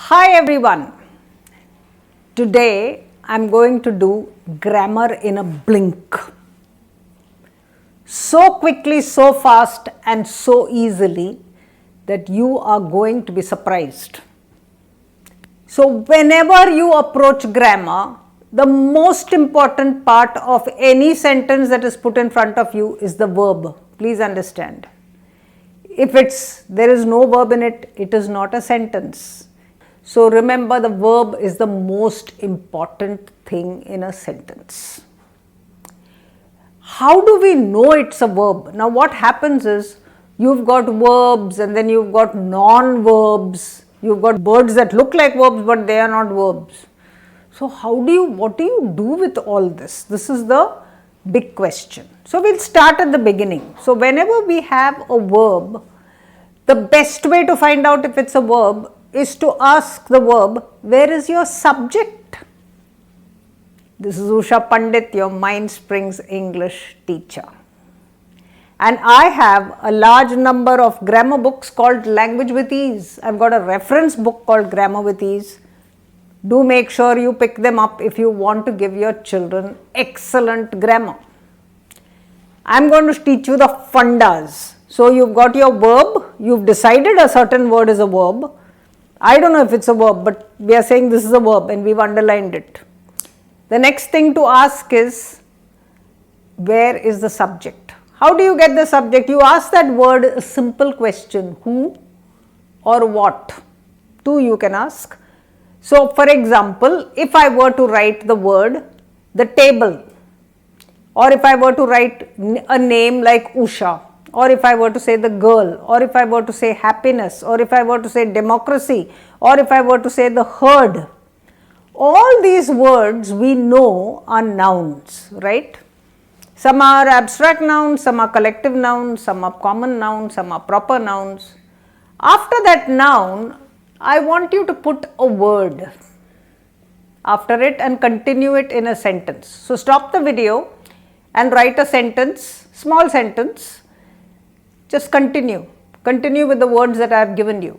Hi everyone. Today I am going to do grammar in a blink. So quickly, so fast and so easily that you are going to be surprised. So whenever you approach grammar, the most important part of any sentence that is put in front of you is the verb. Please understand. If there is no verb in it, it is not a sentence. So remember, the verb is the most important thing in a sentence. How do we know it's a verb? Now what happens is, you've got verbs and then you've got non-verbs. You've got words that look like verbs but they are not verbs. So what do you do with all this? This is the big question. So we'll start at the beginning. So whenever we have a verb, the best way to find out if it's a verb is to ask the verb, where is your subject? This is Usha Pandit, your Mind Springs English teacher. And I have a large number of grammar books called Language with Ease. I've got a reference book called Grammar with Ease. Do make sure you pick them up if you want to give your children excellent grammar. I'm going to teach you the fundas. So you've got your verb, you've decided a certain word is a verb. I don't know if it's a verb, but we are saying this is a verb and we've underlined it. The next thing to ask is, where is the subject? How do you get the subject? You ask that word a simple question, who or what? Two you can ask. So for example, if I were to write the word, the table, or if I were to write a name like Usha, or if I were to say the girl, or if I were to say happiness, or if I were to say democracy, or if I were to say the herd, all these words we know are nouns, right? Some are abstract nouns, some are collective nouns, some are common nouns, some are proper nouns. After that noun, I want you to put a word after it and continue it in a sentence. So stop the video and write a sentence, small sentence. Just continue with the words that I have given you.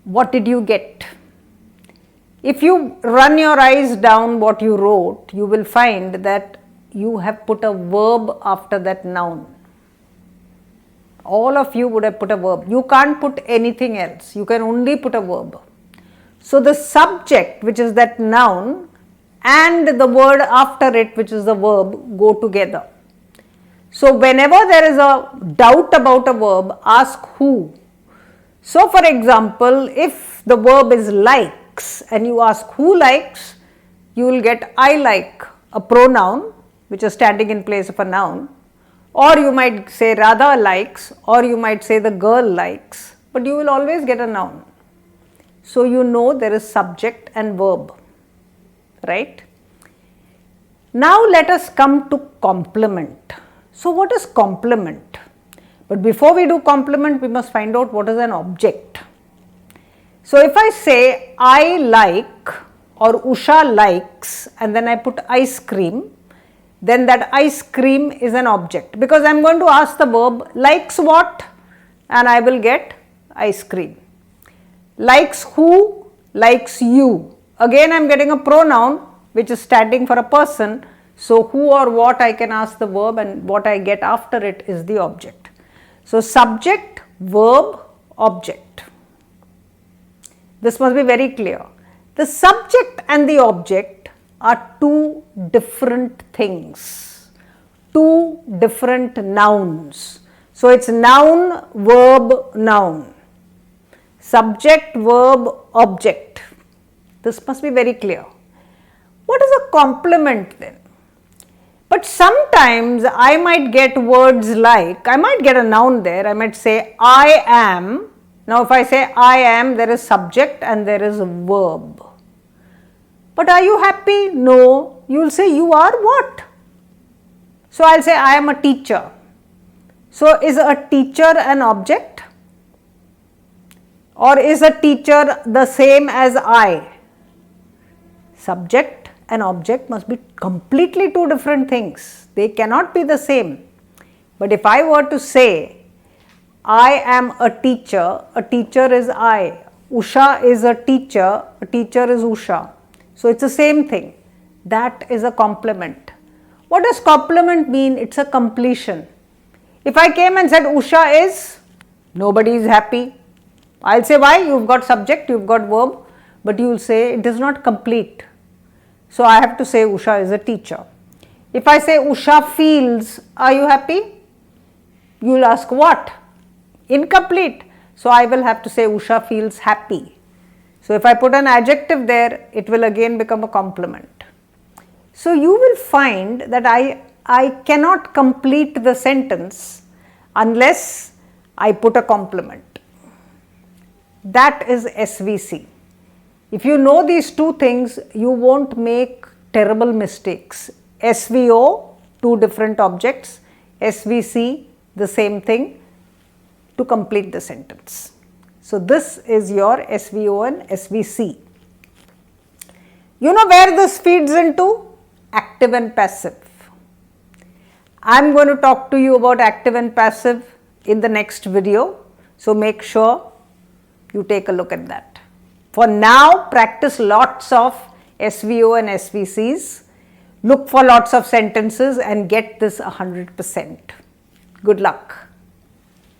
What did you get? If you run your eyes down what you wrote, you will find that you have put a verb after that noun. All of you would have put a verb. You can't put anything else. You can only put a verb. So the subject, which is that noun, and the word after it, which is the verb, go together. So whenever there is a doubt about a verb, ask who. So for example, if the verb is likes and you ask who likes, you will get I like, a pronoun which is standing in place of a noun, or you might say Radha likes, or you might say the girl likes, but you will always get a noun. So you know there is subject and verb, right? Now let us come to complement. So what is complement? But before we do complement, we must find out what is an object. So if I say I like or Usha likes and then I put ice cream, then that ice cream is an object, because I am going to ask the verb likes what, and I will get ice cream. Likes who? Likes you. Again I am getting a pronoun which is standing for a person. So who or what I can ask the verb, and what I get after it is the object. So subject, verb, object. This must be very clear. The subject and the object are two different things, two different nouns. So it's noun, verb, noun. Subject, verb, object. This must be very clear. What is a complement then? But sometimes I might get words like, I might get a noun there, I might say I am. Now if I say I am, there is subject and there is a verb. But are you happy? No. You will say you are what? So I'll say I am a teacher. So is a teacher an object? Or is a teacher the same as I? Subject and object must be completely two different things. They cannot be the same. But if I were to say I am a teacher is I, Usha is a teacher is Usha. So it's the same thing. That is a complement. What does complement mean? It's a completion. If I came and said Usha is, nobody is happy. I'll say why? You've got subject, you've got verb, but you will say it is not complete. So I have to say Usha is a teacher. If I say Usha feels, are you happy? You will ask what? Incomplete. So I will have to say Usha feels happy. So if I put an adjective there, it will again become a complement. So you will find that I cannot complete the sentence unless I put a complement. That is SVC. If you know these two things, you won't make terrible mistakes. SVO, two different objects, SVC, the same thing, to complete the sentence. So this is your SVO and SVC. You know where this feeds into? Active and passive. I am going to talk to you about active and passive in the next video. So make sure you take a look at that. For now, practice lots of SVO and SVCs. Look for lots of sentences and get this 100%. Good luck.